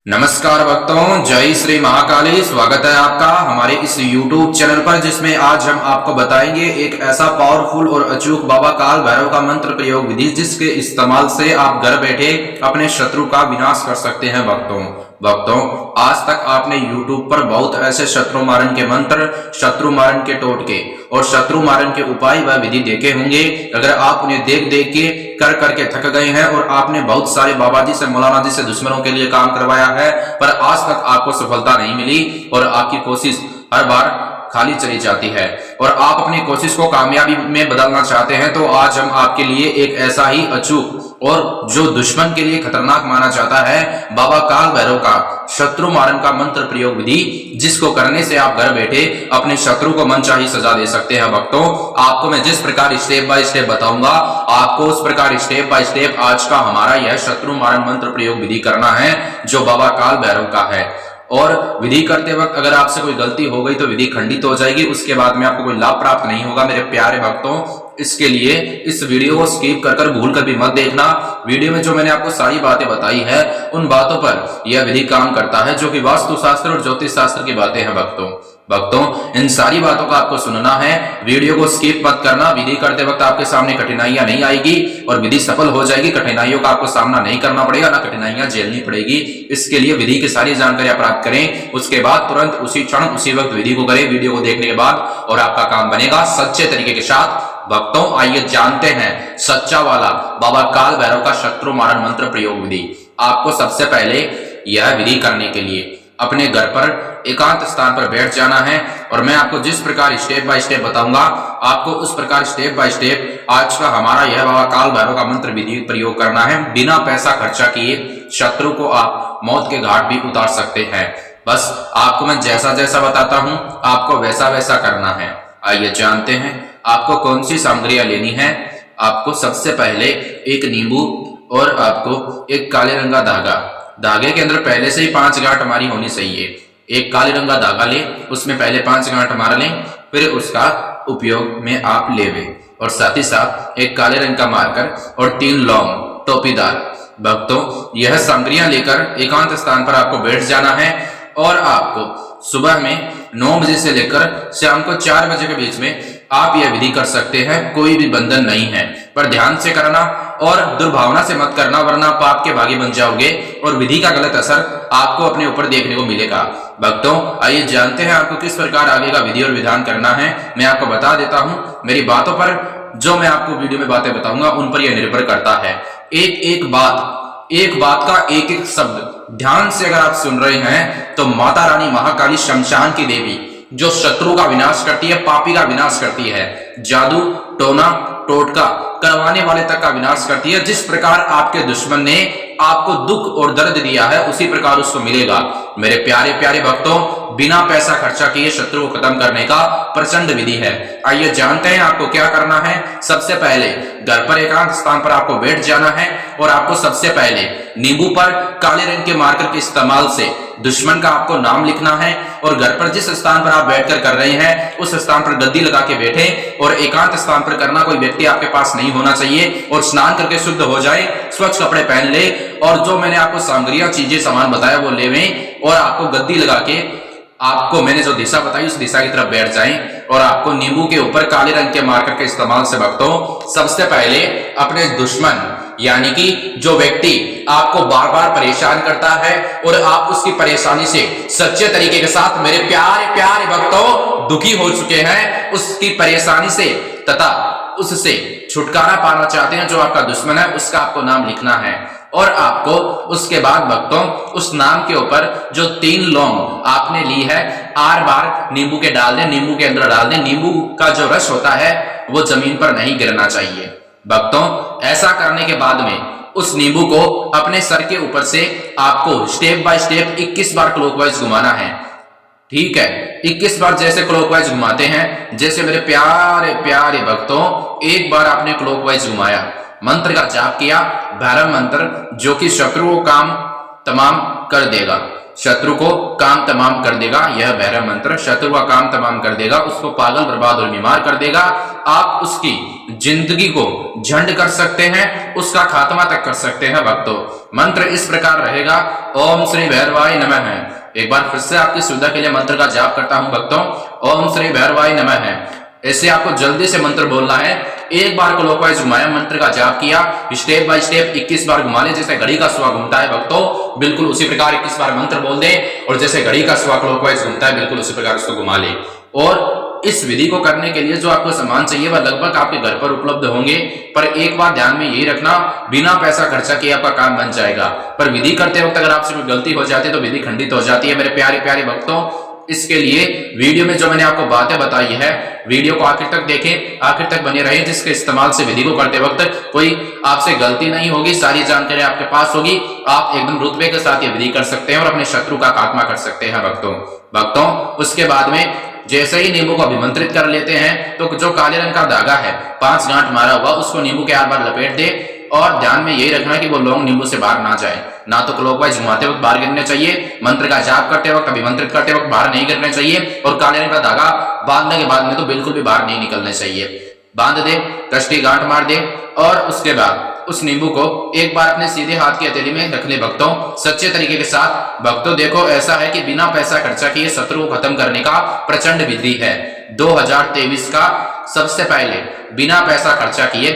नमस्कार भक्तों, जय श्री महाकाली। स्वागत है आपका हमारे इस YouTube चैनल पर, जिसमें आज हम आपको बताएंगे एक ऐसा पावरफुल और अचूक बाबा काल भैरव का मंत्र प्रयोग विधि, जिसके इस्तेमाल से आप घर बैठे अपने शत्रु का विनाश कर सकते हैं। भक्तों, आज तक आपने YouTube पर बहुत ऐसे शत्रु मारण के मंत्र, शत्रु मारण के टोटके और शत्रु मारण के उपाय व विधि देखे होंगे। अगर आप उन्हें देख देख के कर करके थक गए हैं और आपने बहुत सारे बाबा जी से, मौलाना जी से दुश्मनों के लिए काम करवाया है, पर आज तक आपको सफलता नहीं मिली और आपकी कोशिश हर बार खाली चली जाती है और आप अपनी कोशिश को कामयाबी में बदलना चाहते हैं, तो आज हम आपके लिए एक ऐसा ही अचूक और जो दुश्मन के लिए खतरनाक माना जाता है बाबा काल भैरव का शत्रु मारण का मंत्र प्रयोग विधि, जिसको करने से आप घर बैठे अपने शत्रु को मनचाही सजा दे सकते हैं। भक्तों, आपको मैं जिस प्रकार स्टेप बाय स्टेप बताऊंगा, आपको उस प्रकार स्टेप बाय स्टेप आज का हमारा यह शत्रु मारण मंत्र प्रयोग विधि करना है, जो बाबा काल भैरव का है। और विधि करते वक्त अगर आपसे कोई गलती हो गई तो विधि खंडित हो जाएगी, उसके बाद में आपको कोई लाभ प्राप्त नहीं होगा। मेरे प्यारे भक्तों, इसके लिए इस वीडियो को स्किप कर भूल कर भी मत देखना। वीडियो में जो मैंने आपको सारी बातें बताई है, उन बातों पर यह विधि काम करता है, जो कि वास्तु शास्त्र और ज्योतिष शास्त्र की बातें हैं। भक्तों, इन सारी बातों का आपको सुनना है, वीडियो को स्किप मत करना। विधि करते वक्त आपके सामने कठिनाइयां नहीं आएगी और विधि सफल हो जाएगी। कठिनाइयों का आपको सामना नहीं करना पड़ेगा, ना कठिनाइयां झेलनी पड़ेगी। इसके लिए विधि की सारी जानकारियां प्राप्त करें, उसके बाद तुरंत उसी क्षण उसी वक्त विधि को करें, वीडियो को देखने के बाद, और आपका काम बनेगा सच्चे तरीके के साथ। भक्तों, आइए जानते हैं सच्चा वाला बाबा काल भैरव का शत्रु मारण मंत्र प्रयोग विधि। आपको सबसे पहले यह विधि करने के लिए अपने घर पर एकांत स्थान पर बैठ जाना है और मैं आपको जिस प्रकार स्टेप बाय स्टेप बताऊंगा, आपको उस प्रकार स्टेप बाय स्टेप आज का हमारा यह बाबा काल भैरव का मंत्र विधि प्रयोग करना है। बिना पैसा खर्चा किए शत्रु को आप मौत के घाट भी उतार सकते हैं। बस आपको मैं जैसा जैसा बताता हूं, आपको वैसा वैसा करना है। आइए जानते हैं आपको कौन सी सामग्रियां लेनी है। आपको सबसे पहले एक नींबू और आपको एक काले रंग का धागा, धागे के अंदर पहले से ही 5 गांठ हमारी होनी चाहिए। एक काले रंग का धागा लें, उसमें पहले 5 गांठ मार लें, फिर उसका उपयोग में आप लेवें, और साथ ही साथ एक काले रंग का मार्कर और 3 लौंग टोपीदार। भक्तों, यह सामग्रियां लेकर एकांत स्थान पर आपको बैठ जाना है और आपको सुबह में 9 बजे से लेकर शाम को 4 बजे के बीच में आप यह विधि कर सकते हैं। कोई भी बंधन नहीं है, पर ध्यान से करना और दुर्भावना से मत करना, वरना पाप के भागी बन जाओगे और विधि का गलत असर आपको अपने ऊपर देखने को मिलेगा। भक्तों, आइए जानते हैं आपको किस प्रकार आगे का विधि और विधान करना है। मैं आपको बता देता हूं, मेरी बातों पर जो मैं आपको वीडियो में बातें बताऊंगा उन पर यह निर्भर करता है। एक बात का एक एक शब्द ध्यान से अगर आप सुन रहे हैं, तो माता रानी महाकाली शमशान की देवी, जो शत्रु का विनाश करती है, पापी का विनाश करती है, जादू टोना टोटका करवाने वाले तक का विनाश करती है। जिस प्रकार आपके दुश्मन ने आपको दुख और दर्द दिया है, उसी प्रकार उसको मिलेगा। मेरे प्यारे प्यारे भक्तों, बिना पैसा खर्चा किए शत्रु को खत्म करने का प्रचंड विधि है। आइए जानते हैं आपको क्या करना है। सबसे पहले घर पर एकांत स्थान पर आपको बैठ जाना है और आपको सबसे पहले नींबू पर काले रंग के मार्कर के इस्तेमाल से दुश्मन का आपको नाम लिखना है और घर पर जिस स्थान पर आप बैठकर कर रहे हैं, उस स्थान पर गद्दी लगा के बैठे और एकांत स्थान पर करना। कोई व्यक्ति आपके पास नहीं होना चाहिए और स्नान करके शुद्ध हो जाए, स्वच्छ कपड़े पहन ले और जो मैंने आपको सामग्रियां, चीजें, सामान बताया वो लेवें और आपको गद्दी लगा के आपको मैंने जो दिशा बताई उस दिशा की तरफ बैठ जाएं और आपको नींबू के ऊपर काले रंग के मार्कर के इस्तेमाल से भक्तों सबसे पहले अपने दुश्मन, यानी कि जो व्यक्ति आपको बार बार परेशान करता है और आप उसकी परेशानी से सच्चे तरीके के साथ, मेरे प्यारे प्यारे भक्तों, दुखी हो चुके हैं, उसकी परेशानी से तथा उससे छुटकारा पाना चाहते हैं, जो आपका दुश्मन है, उसका आपको नाम लिखना है। और आपको उसके बाद भक्तों उस नाम के ऊपर जो 3 लौंग आपने ली है, 8 बार नींबू के डाल दें, नींबू के अंदर डाल दें। नींबू का जो रस होता है वो जमीन पर नहीं गिरना चाहिए। भक्तों, ऐसा करने के बाद में उस नींबू को अपने सर के ऊपर से आपको step by step 21 bar clockwise घुमाना है। ठीक है, 21 बार जैसे क्लॉकवाइज घुमाते हैं, जैसे मेरे प्यारे प्यारे भक्तों, एक बार आपने क्लॉकवाइज घुमाया, मंत्र का जाप किया, भैरव मंत्र, जो कि शत्रु को काम तमाम कर देगा, शत्रु को काम तमाम कर देगा। यह भैरव मंत्र शत्रु का काम तमाम कर देगा, उसको पागल, बर्बाद और बीमार कर देगा। आप उसकी जिंदगी को झंड कर सकते हैं, उसका खात्मा तक कर सकते हैं भक्तों। मंत्र इस प्रकार रहेगा, ओम श्री भैरवाय नमः। एक बार फिर से आपकी सुविधा के लिए मंत्र का जाप करता हूं भक्तों, ओम श्री भैरवाय नमः। ऐसे आपको जल्दी से मंत्र बोलना है। एक बार क्लॉकवाइज घुमाया, मंत्र का जाप किया, स्टेप बाय स्टेप 21 बार घुमा ले, जैसे घड़ी का सुआ घूमता है भक्तों, बिल्कुल उसी प्रकार 21 बार मंत्र बोल दे, और जैसे घड़ी का सुआ क्लॉकवाइज घूमता है बिल्कुल उसी प्रकार उसको घुमा ले। और इस विधि को करने के लिए जो आपको सामान चाहिए वह लगभग आपके घर पर उपलब्ध होंगे, पर एक बार ध्यान में यही रखना, बिना पैसा खर्चा किए आपका काम बन जाएगा। पर विधि करते वक्त अगर आपसे कोई गलती हो जाती है तो विधि खंडित हो जाती है मेरे प्यारे प्यारे भक्तों। इसके लिए वीडियो में जो मैंने आपको बातें बताई है, वीडियो को आखिर तक देखें, आखिर तक बने रहें, जिसके इस्तेमाल से विधि को करते वक्त कोई आपसे गलती नहीं होगी, सारी जानकारी आपके पास होगी, आप एकदम रुतबे के साथ ये विधि कर सकते हैं और अपने शत्रु का खात्मा कर सकते हैं भक्तों। उसके बाद में जैसे ही नींबू को अभिमंत्रित कर लेते हैं तो जो काले रंग का धागा है 5 गांठ मारा हुआ, उसको नींबू के 8 बार लपेट दे, और ध्यान में यही रखना कि वो लौंग नींबू से बाहर ना जाए, ना तो क्लॉकवाइज घुमाते वक्त बाहर गिरने चाहिए, मंत्र का जाप करते वक्त अभिमंत्रित करते वक्त बाहर नहीं गिरने चाहिए, और काले रंग का धागा बांधने के बाद में तो बिल्कुल भी बाहर नहीं निकलने चाहिए। बांध दे, कष्टी गांठ मार दे, और उसके बाद उस नींबू को एक बार अपने सीधे हाथ की हथेली में रख ले भक्तों, सच्चे तरीके के साथ। भक्तों देखो, ऐसा है कि बिना पैसा खर्चा किए शत्रु को खत्म करने का प्रचंड विधि है। 2023 का सबसे पहले बिना पैसा खर्चा किए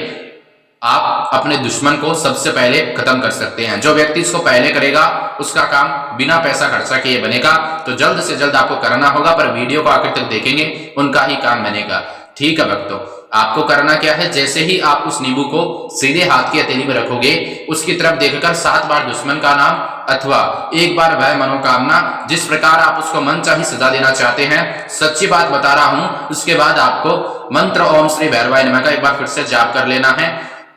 आप अपने दुश्मन को सबसे पहले खत्म कर सकते हैं। जो व्यक्ति इसको पहले करेगा उसका काम बिना पैसा खर्चा किए बनेगा। तो जल्द से जल्द आपको करना होगा, पर वीडियो को आखिर तक देखेंगे उनका ही काम बनेगा। ठीक है भक्तों, आपको करना क्या है, जैसे ही आप उस नींबू को सीधे हाथ की हथेली में रखोगे, उसकी तरफ देखकर 7 बार दुश्मन का नाम अथवा एक बार वह मनोकामना, जिस प्रकार आप उसको मनचाही सजा देना चाहते हैं, सच्ची बात बता रहा हूं, उसके बाद आपको मंत्र ओम श्री भैरवाय नमः का एक बार फिर से जाप कर लेना है,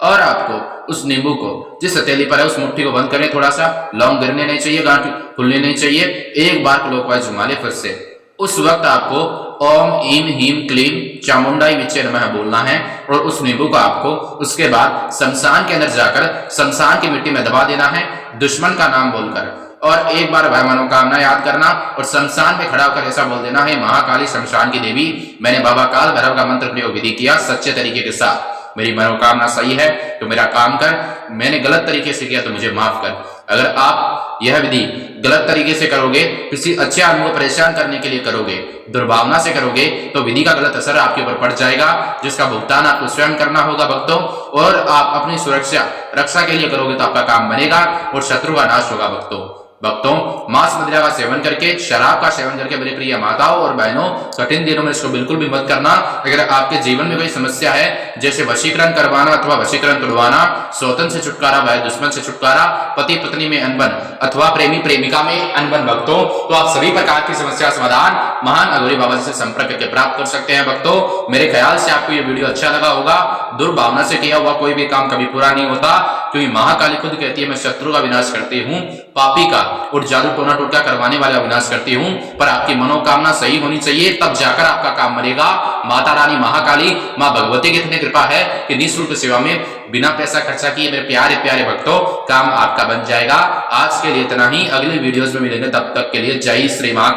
और आपको उस नींबू को जिस हथेली पर है उस मुट्ठी को बंद करें, थोड़ा सा लौंग गिरने नहीं चाहिए, गांठ खुलने नहीं चाहिए, एक बार क्लॉकवाइज घुमा ले फिर से। उस वक्त आपको ओम ईम हीम क्लीम चामुंडाई विचे नमः बोलना है, और उस नींबू को आपको उसके बाद शमशान के अंदर जाकर शमशान की मिट्टी में दबा देना है, दुश्मन का नाम बोलकर, और एक बार वह मनोकामना याद करना, और शमशान पे खड़ा होकर ऐसा बोल देना है, महाकाली शमशान की देवी, मैंने बाबा काल भैरव का मंत्र प्रयोग विधि किया सच्चे तरीके के साथ, मेरी मनोकामना सही है तो मेरा काम कर, मैंने गलत तरीके से किया तो मुझे माफ कर। अगर आप यह विधि गलत तरीके से करोगे, किसी अच्छे आदमी को परेशान करने के लिए करोगे, दुर्भावना से करोगे, तो विधि का गलत असर आपके ऊपर पड़ जाएगा, जिसका भुगतान आपको स्वयं करना होगा भक्तों। और आप अपनी सुरक्षा रक्षा के लिए करोगे तो आपका काम बनेगा और शत्रु का नाश होगा भक्तों। मांस मदिरा का सेवन करके, शराब का सेवन करके मेरे प्रिय माताओं और बहनों, कठिन दिनों में इसको बिल्कुल भी मत करना। अगर आपके जीवन में कोई समस्या है, जैसे वशीकरण करवाना अथवा वशीकरण तोड़वाना, सौतन से छुटकारा, भाई दुश्मन से छुटकारा, पति पत्नी में अनबन अथवा प्रेमी प्रेमिका में अनबन भक्तों, तो आप सभी प्रकार की समस्या समाधान महान अघोरी बाबा से संपर्क करके प्राप्त कर सकते हैं भक्तों। मेरे ख्याल से आपको ये वीडियो अच्छा लगा होगा। दुर्भावना से किया हुआ कोई भी काम कभी पूरा नहीं होता, क्योंकि महाकाली खुद कहती है मैं शत्रु का विनाश करती हूँ, पापी का और जादू टोना टोटका करवाने वाला विनाश करती हूँ, पर आपकी मनोकामना सही होनी चाहिए, तब जाकर आपका काम बनेगा। माता रानी महाकाली माँ भगवती की इतनी कृपा है कि निःशुल्क सेवा में बिना पैसा खर्चा किए मेरे प्यारे प्यारे भक्तों काम आपका बन जाएगा। आज के लिए इतना ही, अगले वीडियोस में मिलेंगे, तब तक के लिए जय श्री महाकाली।